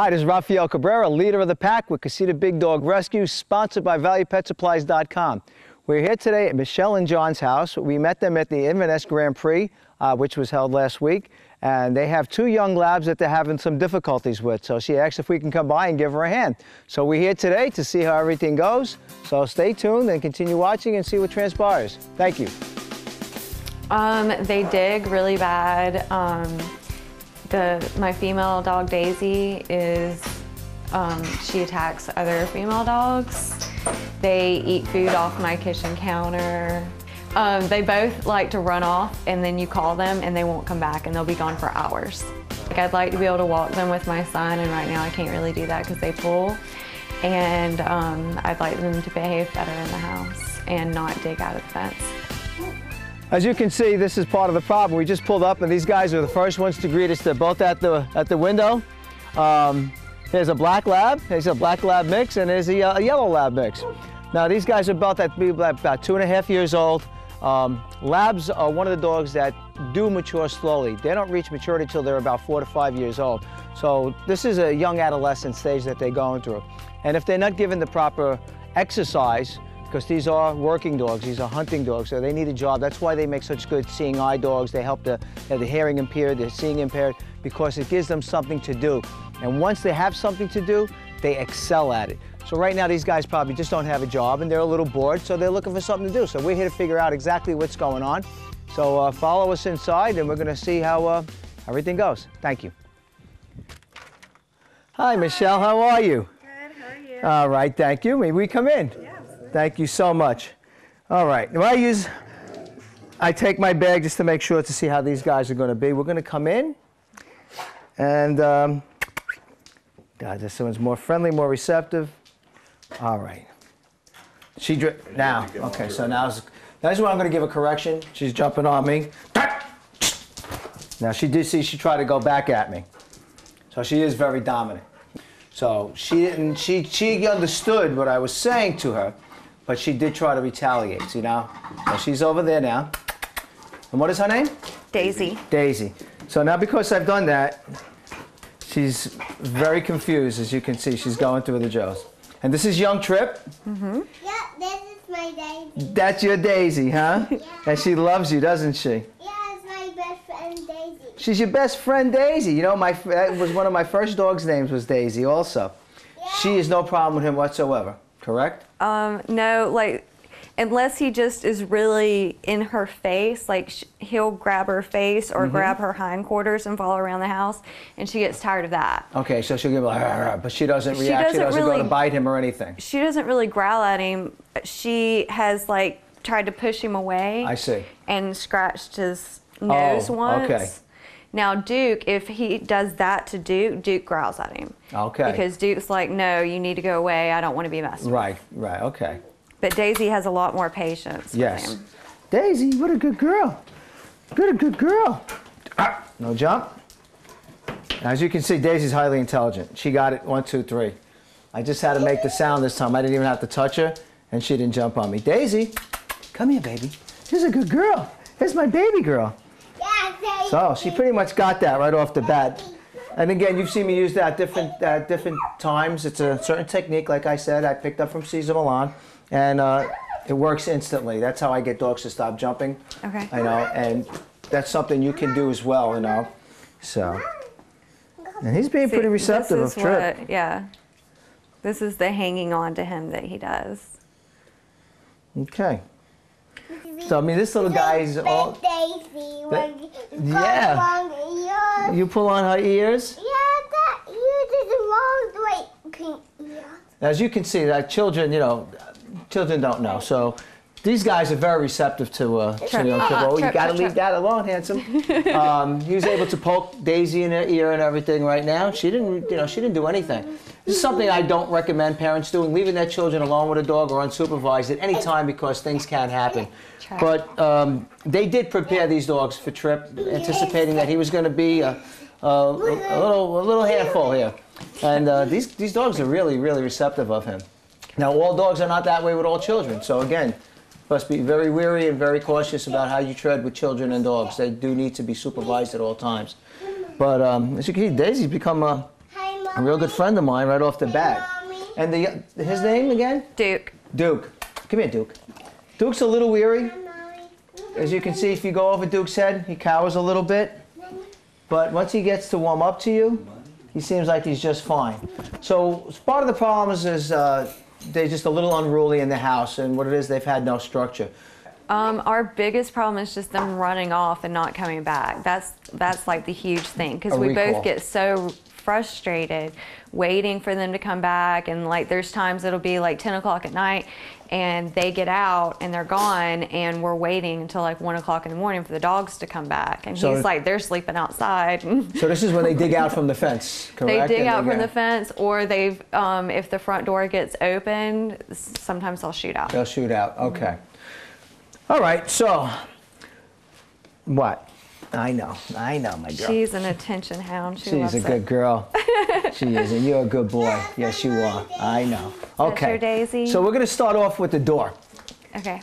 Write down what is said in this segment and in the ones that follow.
Hi, this is Rafael Cabrera, leader of the pack with Casita Big Dog Rescue, sponsored by ValuePetSupplies.com. We're here today at Michelle and John's house. We met them at the Inverness Grand Prix, which was held last week, and they have two young labs that they're having some difficulties with. So she asked if we can come by and give her a hand. So we're here today to see how everything goes. So stay tuned and continue watching and see what transpires. Thank you. They dig really bad. My female dog Daisy is, she attacks other female dogs. They eat food off my kitchen counter. They both like to run off, and then you call them and they won't come back, and they'll be gone for hours. Like, I'd like to be able to walk them with my son, and right now I can't really do that because they pull. And I'd like them to behave better in the house and not dig out of the fence. As you can see, this is part of the problem. We just pulled up and these guys are the first ones to greet us. They're both at the window. There's a black lab, there's a black lab mix, and there's a yellow lab mix. Now these guys are about 2.5 years old. Labs are one of the dogs that do mature slowly. They don't reach maturity until they're about 4 to 5 years old. So this is a young adolescent stage that they're going through. And if they're not given the proper exercise, because these are working dogs, these are hunting dogs, so they need a job. That's why they make such good seeing eye dogs. They help the hearing impaired, the seeing impaired, because it gives them something to do. And once they have something to do, they excel at it. So right now these guys probably just don't have a job and they're a little bored, so they're looking for something to do. So we're here to figure out exactly what's going on. So follow us inside and we're gonna see how everything goes. Thank you. Hi, Michelle, how are you? Good, how are you? All right, thank you. May we come in? Yeah, absolutely. Thank you so much. All right, now I take my bag just to make sure to see how these guys are gonna be. We're gonna come in and, God, this one's more friendly, more receptive. All right. Now, okay, so that's where I'm gonna give a correction. She's jumping on me. Now she did see, she tried to go back at me. So she is very dominant. So she understood what I was saying to her, but she did try to retaliate, see now? So she's over there now. And what is her name? Daisy. Daisy. So now because I've done that, she's very confused, as you can see. She's going through the jaws. And this is young Trip. Mm-hmm. Yeah, this is my Daisy. That's your Daisy, huh? Yeah. And she loves you, doesn't she? Yeah, it's my best friend Daisy. She's your best friend Daisy. You know, that was one of my first dog's names was Daisy also. Yeah. She is no problem with him whatsoever, correct? No, like, unless he just is really in her face, like he'll grab her face or grab her hindquarters and follow around the house, and she gets tired of that. Okay, so she'll give like, but she doesn't react. She doesn't go to bite him or anything. She doesn't really growl at him. She has like tried to push him away. I see. And scratched his nose once. Okay. Now Duke, if he does that to Duke, Duke growls at him. Okay. Because Duke's like, no, you need to go away. I don't want to be messed with. Right, okay. But Daisy has a lot more patience with him. Daisy, what a good girl. Good girl. No jump. As you can see, Daisy's highly intelligent. She got it 1, 2, 3. I just had to make the sound this time. I didn't even have to touch her, and she didn't jump on me. Daisy, come here, baby. She's a good girl. Here's my baby girl. Yeah, So she pretty much got that right off the bat. And again, you've seen me use that at different times. It's a certain technique, like I said, I picked up from Cesar Milan. And it works instantly. That's how I get dogs to stop jumping. Okay. I know, and that's something you can do as well, you know. So, and he's being pretty receptive of Trip. Yeah. This is the hanging on to him that he does. Okay. So, I mean, this little guy is all... Daisy, yeah. You pull on her ears? Yeah, you did the wrong way. As you can see, that children, you know, children don't know. So these guys are very receptive to young Trip. Oh, you got to leave that alone, handsome. He was able to poke Daisy in her ear and everything right now. She didn't, you know, she didn't do anything. This is something I don't recommend parents doing, leaving their children alone with a dog or unsupervised at any time because things can happen. But they did prepare these dogs for Trip, anticipating that he was going to be a little handful here. And these dogs are really, really receptive of him. Now, all dogs are not that way with all children. So again, must be very wary and very cautious about how you tread with children and dogs. They do need to be supervised at all times. But as you can see, Daisy's become a A real good friend of mine right off the bat. And his name again? Duke. Duke. Come here, Duke. Duke's a little weary. As you can see, if you go over Duke's head, he cowers a little bit. But once he gets to warm up to you, he seems like he's just fine. So part of the problems is they're just a little unruly in the house, and what it is, they've had no structure. Our biggest problem is just them running off and not coming back. That's like the huge thing, because we both get so frustrated waiting for them to come back, and like there's times it'll be like 10 o'clock at night and they get out and they're gone, and we're waiting until like 1 o'clock in the morning for the dogs to come back, and he's like, they're sleeping outside. So this is when they dig out from the fence, correct? They dig out from the fence, or they've if the front door gets open, sometimes they'll shoot out. They'll shoot out, okay. All right, so what? I know, my girl. She's an attention hound. She's a good girl. She is, and you're a good boy. Yes, you are. I know. Okay. That's your Daisy. So we're going to start off with the door. Okay.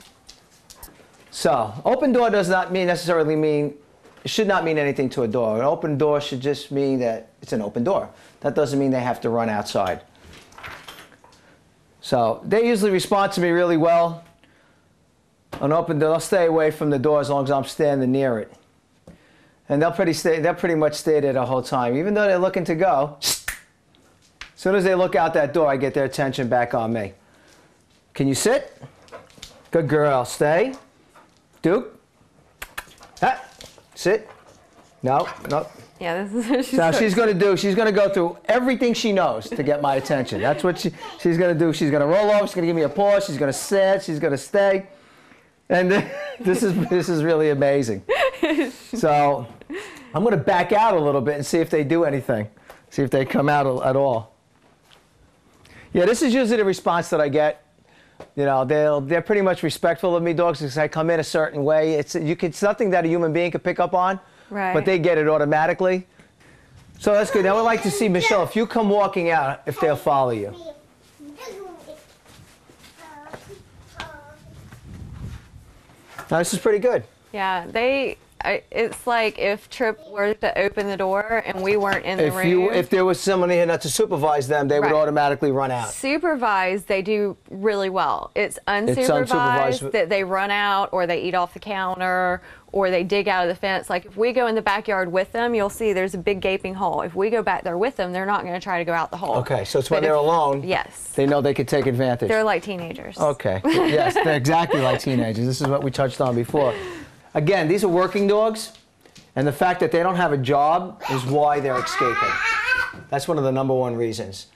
So open door does not necessarily mean, it should not mean anything to a door. An open door should just mean that it's an open door. That doesn't mean they have to run outside. So they usually respond to me really well. An open door, they'll stay away from the door as long as I'm standing near it. And they'll pretty much stay there the whole time, even though they're looking to go. As soon as they look out that door, I get their attention back on me. Can you sit? Good girl. Stay. Duke. Ah. Sit. No. No. Yeah, this is what she's So she's going to do. She's going to go through everything she knows to get my attention. That's what she's going to do. She's going to roll over. She's going to give me a paw. She's going to sit. She's going to stay. And this is really amazing. So I'm going to back out a little bit and see if they do anything. See if they come out at all. Yeah, this is usually the response that I get. You know, they're pretty much respectful of me, dogs, because I come in a certain way. It's nothing that a human being could pick up on, right, but they get it automatically. So that's good. Now I'd like to see, Michelle, if you come walking out, if they'll follow you. Now, this is pretty good. Yeah, it's like if Trip were to open the door and we weren't in the room. If there was someone here not to supervise them, they would automatically run out. Supervised, they do really well. It's unsupervised that they run out, or they eat off the counter, or they dig out of the fence. Like if we go in the backyard with them, you'll see there's a big gaping hole. If we go back there with them, they're not going to try to go out the hole. Okay, so it's when they're alone. Yes. They know they could take advantage. They're like teenagers. Okay. Yes, they're exactly like teenagers. This is what we touched on before. Again, these are working dogs, and the fact that they don't have a job is why they're escaping. That's one of the #1 reasons.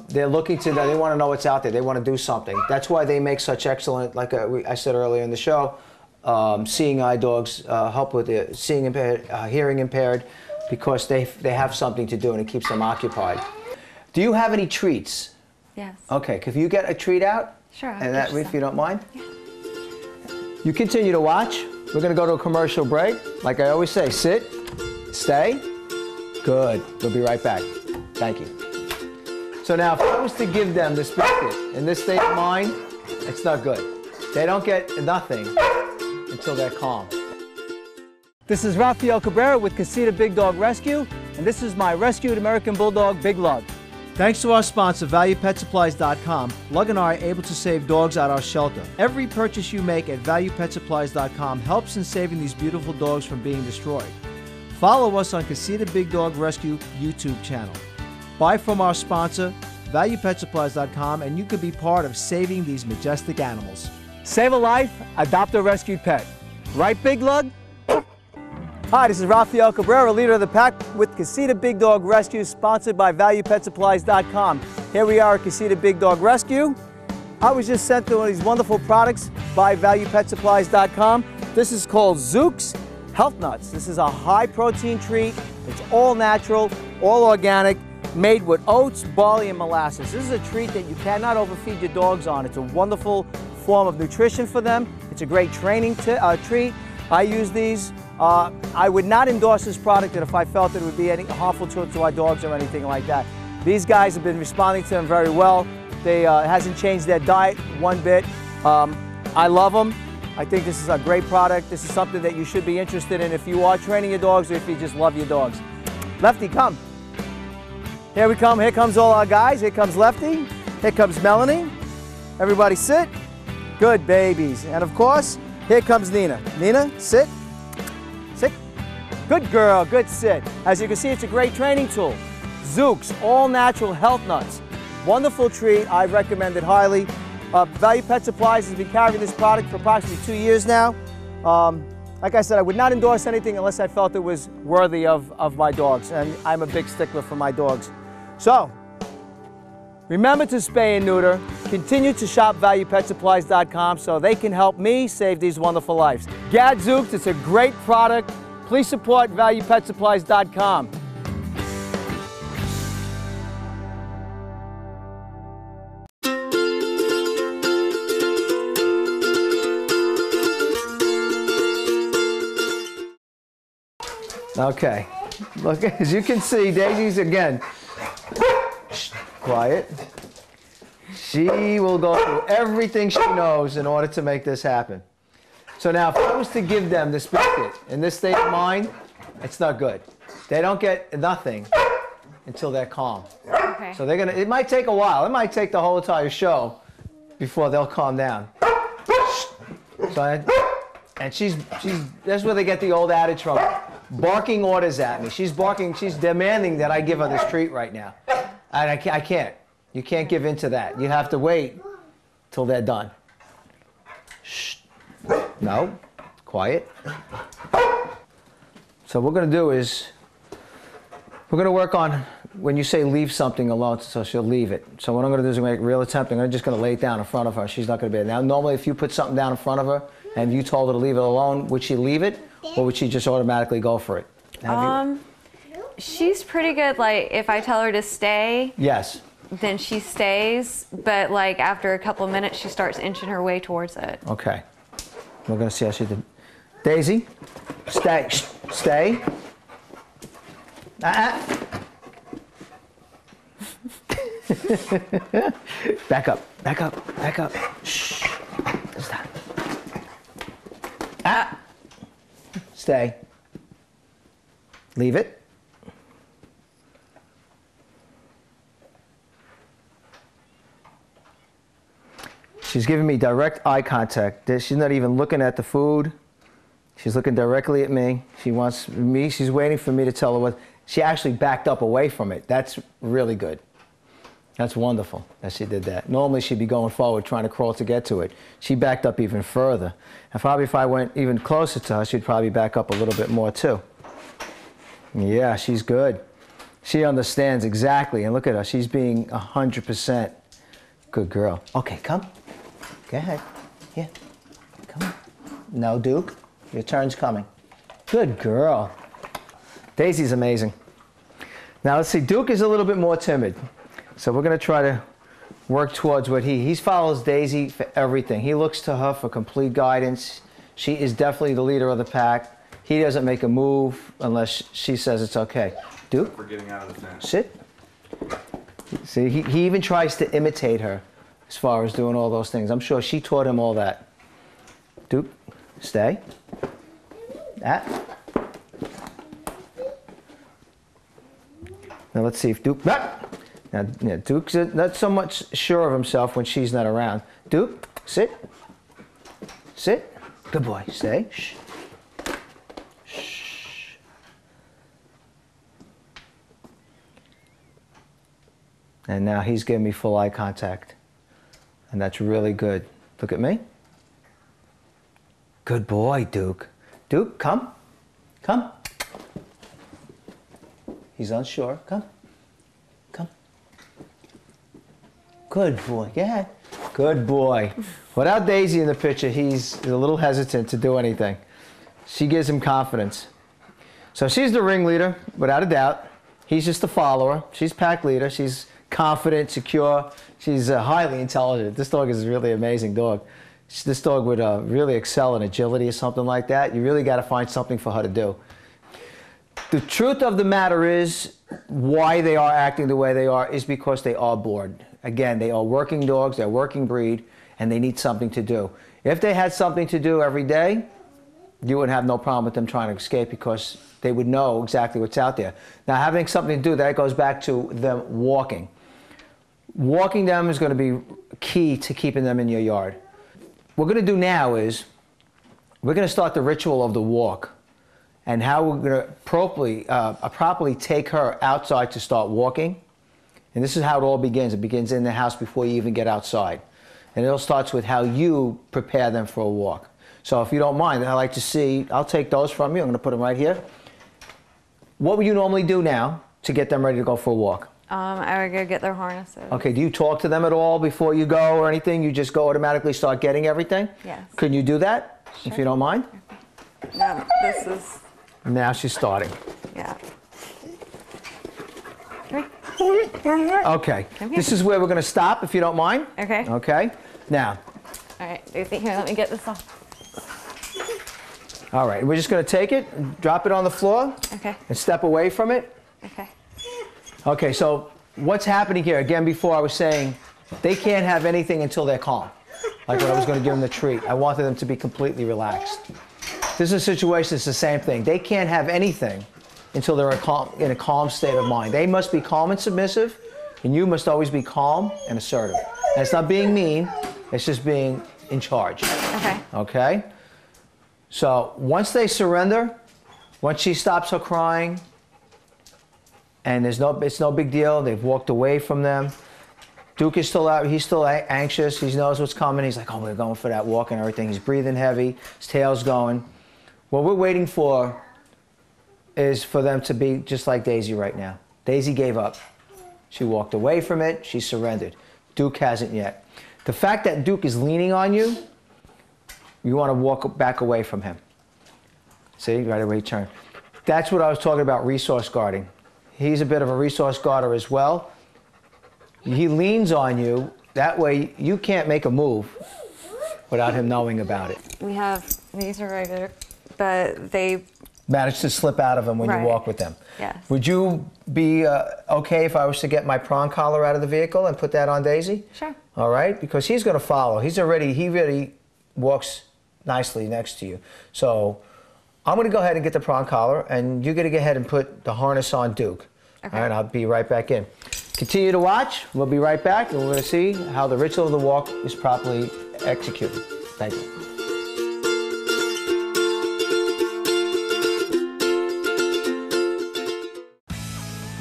They're looking to, they want to know what's out there. They want to do something. That's why they make such excellent, like I said earlier in the show, seeing eye dogs help with the seeing impaired, hearing impaired, because they have something to do and it keeps them occupied. Do you have any treats? Yes. Okay, could you get a treat out? Sure. And that, if you don't mind? Yeah. You continue to watch. We're going to go to a commercial break. Like I always say, sit, stay. Good. We'll be right back. Thank you. So now, if I was to give them this biscuit in this state of mind, it's not good. They don't get nothing until they're calm. This is Rafael Cabrera with Casita Big Dog Rescue, and this is my rescued American Bulldog, Big Lug. Thanks to our sponsor, ValuePetSupplies.com, Lug and I are able to save dogs at our shelter. Every purchase you make at ValuePetSupplies.com helps in saving these beautiful dogs from being destroyed. Follow us on Casita Big Dog Rescue YouTube channel. Buy from our sponsor, ValuePetSupplies.com, and you could be part of saving these majestic animals. Save a life, adopt a rescued pet. Right, Big Lug? Hi, this is Rafael Cabrera, leader of the pack with Casita Big Dog Rescue, sponsored by ValuePetSupplies.com. Here we are at Casita Big Dog Rescue. I was just sent one of these wonderful products by ValuePetSupplies.com. This is called Zook's Health Nuts. This is a high-protein treat. It's all natural, all organic, made with oats, barley, and molasses. This is a treat that you cannot overfeed your dogs on. It's a wonderful form of nutrition for them. It's a great training treat. I use these. I would not endorse this product if I felt that it would be any harmful to our dogs or anything like that. These guys have been responding to them very well. They hasn't changed their diet one bit. I love them. I think this is a great product. This is something that you should be interested in if you are training your dogs or if you just love your dogs. Lefty, come. Here we come. Here comes all our guys. Here comes Lefty. Here comes Melanie. Everybody sit. Good babies. And of course, here comes Nina. Nina, sit. Sit. Good girl. Good sit. As you can see, it's a great training tool. Zooks, all natural health nuts. Wonderful treat. I recommend it highly. Value Pet Supplies has been carrying this product for approximately 2 years now. Like I said, I would not endorse anything unless I felt it was worthy of my dogs, and I'm a big stickler for my dogs. So, remember to spay and neuter. Continue to shop valuepetsupplies.com so they can help me save these wonderful lives. Gadzooks, it's a great product. Please support valuepetsupplies.com. Okay, look, as you can see, Daisy's again, shh, quiet. She will go through everything she knows in order to make this happen. So now, if I was to give them this biscuit in this state of mind, it's not good. They don't get nothing until they're calm. Okay. So it might take a while. It might take the whole entire show before they'll calm down. So, and that's where they get the old adage from. Barking orders at me. She's barking, she's demanding that I give her this treat right now. And I can't. You can't give in to that. You have to wait till they're done. Shh. No. Quiet. So what we're going to do is, we're going to work on when you say leave something alone, so she'll leave it. So what I'm going to do is make a real attempt. I'm just going to lay it down in front of her. She's not going to be there. Now, normally if you put something down in front of her and you told her to leave it alone, would she leave it? Or would she just automatically go for it? She's pretty good. Like, if I tell her to stay, yes, then she stays. But like after a couple of minutes, she starts inching her way towards it. Okay. We're going to see how she did. Daisy, stay. Shh, stay. Back up. Back up. Back up. Shh. Stop. Stay. Leave it. She's giving me direct eye contact. She's not even looking at the food. She's looking directly at me. She wants me. She's waiting for me to tell her what. She actually backed up away from it. That's really good. That's wonderful that she did that. Normally she'd be going forward trying to crawl to get to it. She backed up even further. And probably if I went even closer to her, she'd probably back up a little bit more too. Yeah, she's good. She understands exactly. And look at her. She's being 100% good girl. Okay, come. Go ahead. Here. Come on. No, Duke. Your turn's coming. Good girl. Daisy's amazing. Now let's see. Duke is a little bit more timid. So we're going to try to work towards what he follows Daisy for everything. He looks to her for complete guidance. She is definitely the leader of the pack. He doesn't make a move unless she says it's okay. Duke? We're getting out of the fence. Sit. See, he even tries to imitate her as far as doing all those things. I'm sure she taught him all that. Duke, stay. Now let's see if Duke... Now, yeah, Duke's not so much sure of himself when she's not around. Duke, sit. Sit. Good boy. Stay. Shh. Shh. And now he's giving me full eye contact. And that's really good. Look at me. Good boy, Duke. Duke, come. Come. He's unsure. Come. Come. Good boy. Go ahead. Good boy. Without Daisy in the picture, he's a little hesitant to do anything. She gives him confidence. So she's the ringleader, without a doubt. He's just a follower. She's pack leader. She's confident, secure. She's highly intelligent. This dog is a really amazing dog. This dog would really excel in agility or something like that. You really got to find something for her to do. The truth of the matter is, why they are acting the way they are is because they are bored. Again, they are working dogs, they're a working breed, and they need something to do. If they had something to do every day, you would have no problem with them trying to escape because they would know exactly what's out there. Now, having something to do, that goes back to them walking. Walking them is going to be key to keeping them in your yard. What we're going to do now is we're going to start the ritual of the walk and how we're going to properly take her outside to start walking. And this is how it all begins. It begins in the house before you even get outside. And it all starts with how you prepare them for a walk. So if you don't mind, I'd like to see, I'll take those from you. I'm going to put them right here. What would you normally do now to get them ready to go for a walk? I would go get their harnesses. Okay, do you talk to them at all before you go or anything? You just go automatically start getting everything? Yes. Can you do that, if you don't mind? No, this is... Now she's starting. Yeah. Okay, this is where we're going to stop, if you don't mind. Okay. Okay, now. All right, Lucy, here, let me get this off. All right, we're just going to take it, and drop it on the floor, Okay. and step away from it. Okay. Okay, so what's happening here? Again, before I was saying they can't have anything until they're calm. Like when I was going to give them the treat. I wanted them to be completely relaxed. This is a situation, it's the same thing. They can't have anything until they're in a calm state of mind. They must be calm and submissive, and you must always be calm and assertive. And it's not being mean, it's just being in charge. Okay. Okay? So once they surrender, once she stops her crying, and it's no big deal, they've walked away from them. Duke is still out, he's still anxious, he knows what's coming, he's like, oh, we're going for that walk and everything. He's breathing heavy, his tail's going. What we're waiting for is for them to be just like Daisy right now. Daisy gave up. She walked away from it, she surrendered. Duke hasn't yet. The fact that Duke is leaning on you, you want to walk back away from him. See, right away turn. That's what I was talking about, resource guarding. He's a bit of a resource guarder as well. He leans on you, that way you can't make a move without him knowing about it. We have, these are regular, but they... Manage to slip out of them when you walk with them. Yes. Would you be okay if I was to get my prong collar out of the vehicle and put that on Daisy? Sure. All right, because he's going to follow. He really walks nicely next to you. So I'm going to go ahead and get the prong collar, and you're going to go ahead and put the harness on Duke. Okay. All right, I'll be right back in. Continue to watch. We'll be right back, and we're going to see how the ritual of the walk is properly executed. Thank you.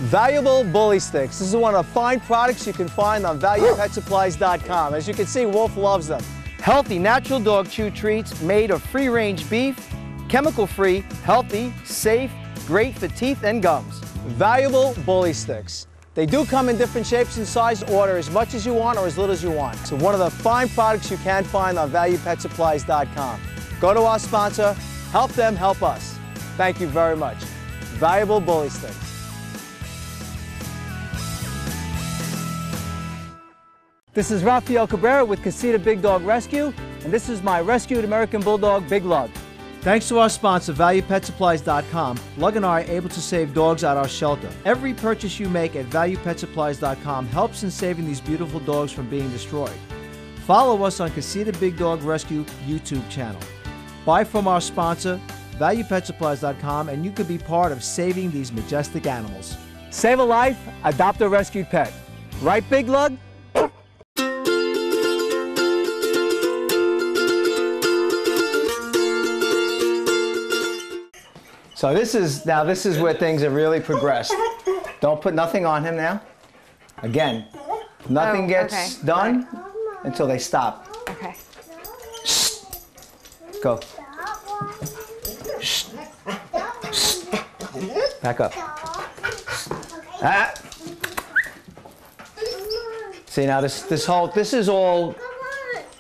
Valuable bully sticks. This is one of the fine products you can find on valuepetsupplies.com. As you can see, Wolf loves them. Healthy, natural dog chew treats made of free-range beef, chemical-free, healthy, safe, great for teeth and gums. Valuable bully sticks. They do come in different shapes and sizes. Order as much as you want or as little as you want. So one of the fine products you can find on valuepetsupplies.com. Go to our sponsor, help them help us. Thank you very much. Valuable bully sticks. This is Rafael Cabrera with Casita Big Dog Rescue, and this is my rescued American Bulldog, Big Lug. Thanks to our sponsor, ValuePetSupplies.com, Lug and I are able to save dogs at our shelter. Every purchase you make at ValuePetSupplies.com helps in saving these beautiful dogs from being destroyed. Follow us on Casita Big Dog Rescue YouTube channel. Buy from our sponsor, ValuePetSupplies.com, and you could be part of saving these majestic animals. Save a life, adopt a rescued pet. Right, Big Lug? So this is where things have really progressed. Don't put nothing on him now. Again, nothing gets done until they stop. Okay. Shh. Go. Shh. Shh. Back up. Ah. See, now this is all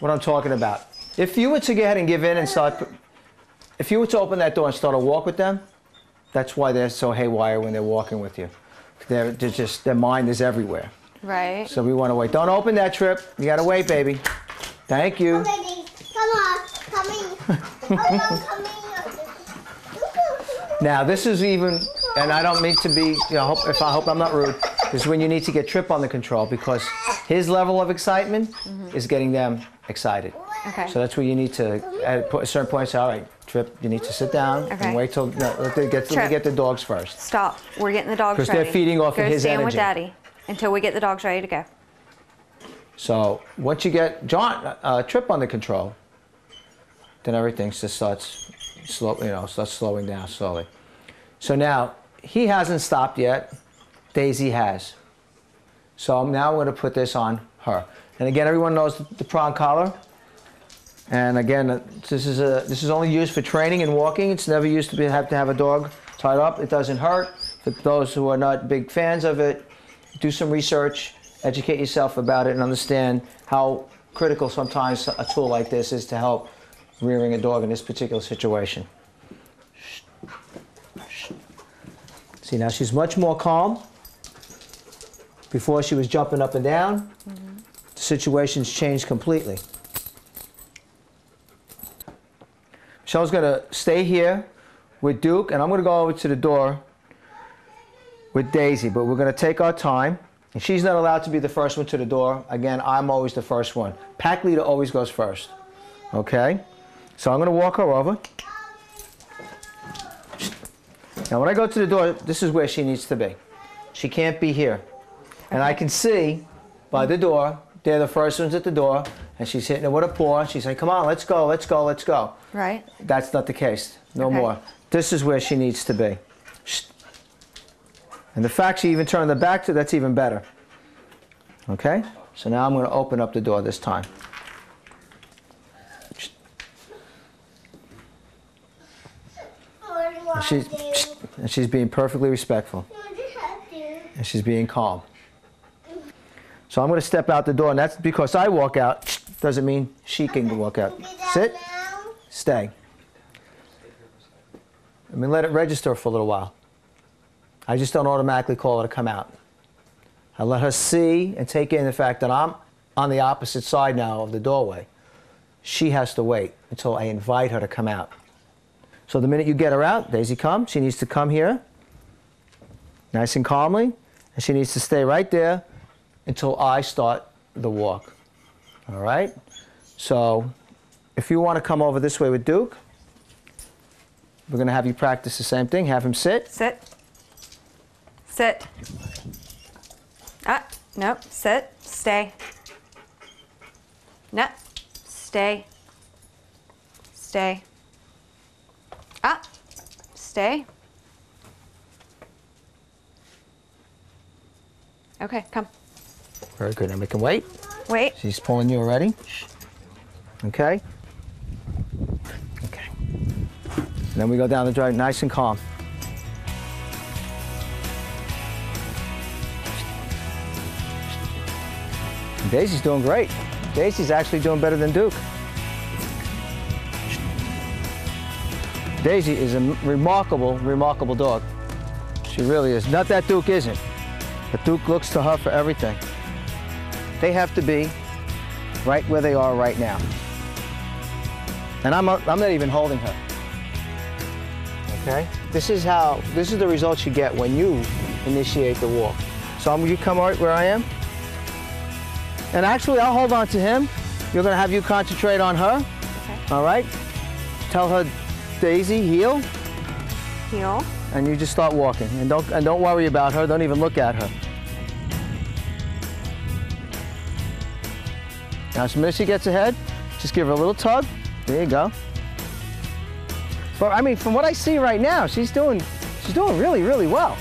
what I'm talking about. If you were to go ahead and give in and if you were to open that door and start a walk with them, that's why they're so haywire when they're walking with you. They're just, their mind is everywhere. Right. So we want to wait. Don't open that, Trip. You got to wait, baby. Thank you. Come on, come in. Oh, come in. Now, this is even, and I don't mean to be, I hope I'm not rude, this is when you need to get Trip on the control because his level of excitement is getting them excited. Okay. So that's where you need to, at a certain point, say, all right, Trip, you need to sit down Okay. and wait till, no, let me get the dogs first. Stop. We're getting the dogs ready. Because they're feeding off of his Go stand with energy. Daddy until we get the dogs ready to go. So once you get Trip under control, then everything just starts slowing down slowly. So now he hasn't stopped yet. Daisy has. So now I'm going to put this on her. And again, everyone knows the prong collar. And again, this is only used for training and walking. It's never used to have a dog tied up. It doesn't hurt. For those who are not big fans of it, do some research, educate yourself about it, and understand how critical sometimes a tool like this is to help rearing a dog in this particular situation. See, now she's much more calm. Before she was jumping up and down. The situation's changed completely. Michelle's going to stay here with Duke, and I'm going to go over to the door with Daisy, but we're going to take our time. And she's not allowed to be the first one to the door. Again, I'm always the first one. Pack leader always goes first. Okay? So I'm going to walk her over. Now when I go to the door, this is where she needs to be. She can't be here. And I can see by the door, they're the first ones at the door, and she's hitting it with a paw. She's saying, come on, let's go, let's go, let's go. Right. That's not the case. No Okay. more. This is where she needs to be. And the fact she even turned her back to, that's even better. Okay? So now I'm going to open up the door this time. And she's being perfectly respectful. And she's being calm. So I'm going to step out the door, and that's because I walk out, doesn't mean she can walk out. Sit, stay. Let me let it register for a little while. I just don't automatically call her to come out. I let her see and take in the fact that I'm on the opposite side now of the doorway. She has to wait until I invite her to come out. So the minute you get her out, Daisy comes, she needs to come here, nice and calmly, and she needs to stay right there until I start the walk. All right? So if you want to come over this way with Duke, we're going to have you practice the same thing. Have him sit. Sit. Sit. Nope. Sit. Stay. No. Stay. Stay. Stay. Okay, come. Very good. Now we can wait. Wait. She's pulling you already. Okay. Okay. And then we go down the drive nice and calm. And Daisy's doing great. Daisy's actually doing better than Duke. Daisy is a remarkable, remarkable dog. She really is. Not that Duke isn't, but Duke looks to her for everything. They have to be right where they are right now. And I'm not even holding her. Okay? This is the results you get when you initiate the walk. So you come right where I am. And actually, I'll hold on to him. You're gonna have you concentrate on her. Okay. All right? Tell her, Daisy, heel. Heel. And you just start walking. And don't worry about her. Don't even look at her. Now, as soon as she gets ahead, just give her a little tug. There you go. But I mean, from what I see right now, she's doing really, really well.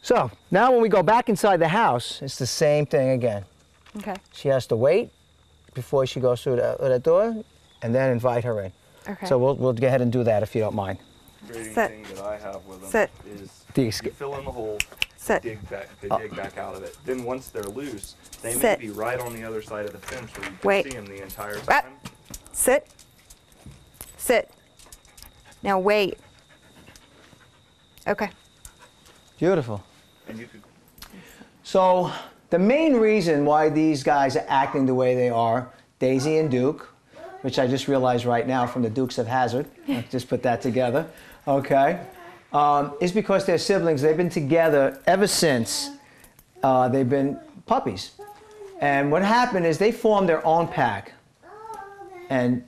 So now when we go back inside the house, it's the same thing again. Okay. She has to wait before she goes through that door and then invite her in. Okay. So we'll go ahead and do that if you don't mind. Grading Sit. thing that I have with them Sit. is you fill in the hole, Sit. dig back out of it. Then once they're loose, they may Sit. be right on the other side of the fence where you can Wait. see them the entire Ah. time. Sit. Sit. Now wait. Okay. Beautiful. And you could So the main reason why these guys are acting the way they are, Daisy and Duke, which I just realized right now from the Dukes of Hazzard, I just put that together, okay, is because they're siblings. They've been together ever since they've been puppies. And what happened is they formed their own pack. And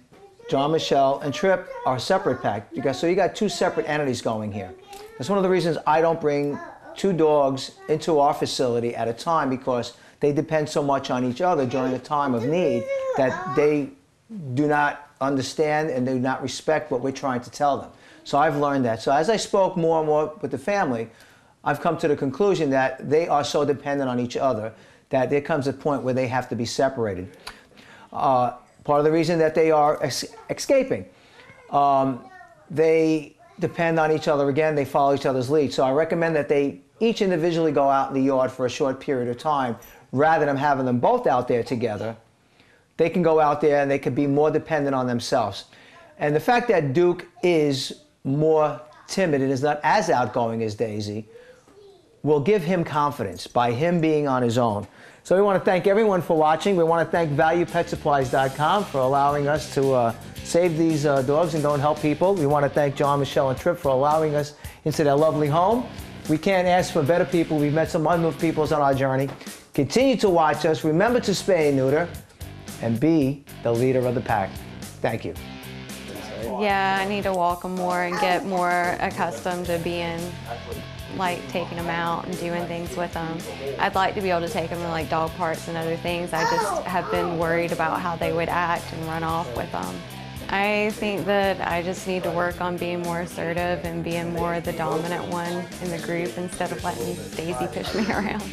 John, Michelle, and Trip are a separate pack. So you got two separate entities going here. That's one of the reasons I don't bring two dogs into our facility at a time, because they depend so much on each other during a time of need that they do not understand and do not respect what we're trying to tell them. So I've learned that. So as I spoke more and more with the family, I've come to the conclusion that they are so dependent on each other that there comes a point where they have to be separated. Part of the reason that they are escaping, they depend on each other again, they follow each other's lead. So I recommend that they each individually go out in the yard for a short period of time, rather than having them both out there together. They can go out there and they can be more dependent on themselves. And the fact that Duke is more timid and is not as outgoing as Daisy will give him confidence by him being on his own. So we want to thank everyone for watching. We want to thank ValuePetSupplies.com for allowing us to save these dogs and go and help people. We want to thank John, Michelle, and Trip for allowing us into their lovely home. We can't ask for better people. We've met some unmoved peoples on our journey. Continue to watch us. Remember to spay and neuter and be the leader of the pack. Thank you. Yeah, I need to walk them more and get more accustomed to being, like, taking them out and doing things with them. I'd like to be able to take them to, like, dog parks and other things. I just have been worried about how they would act and run off with them. I think that I just need to work on being more assertive and being more the dominant one in the group instead of letting Daisy push me around.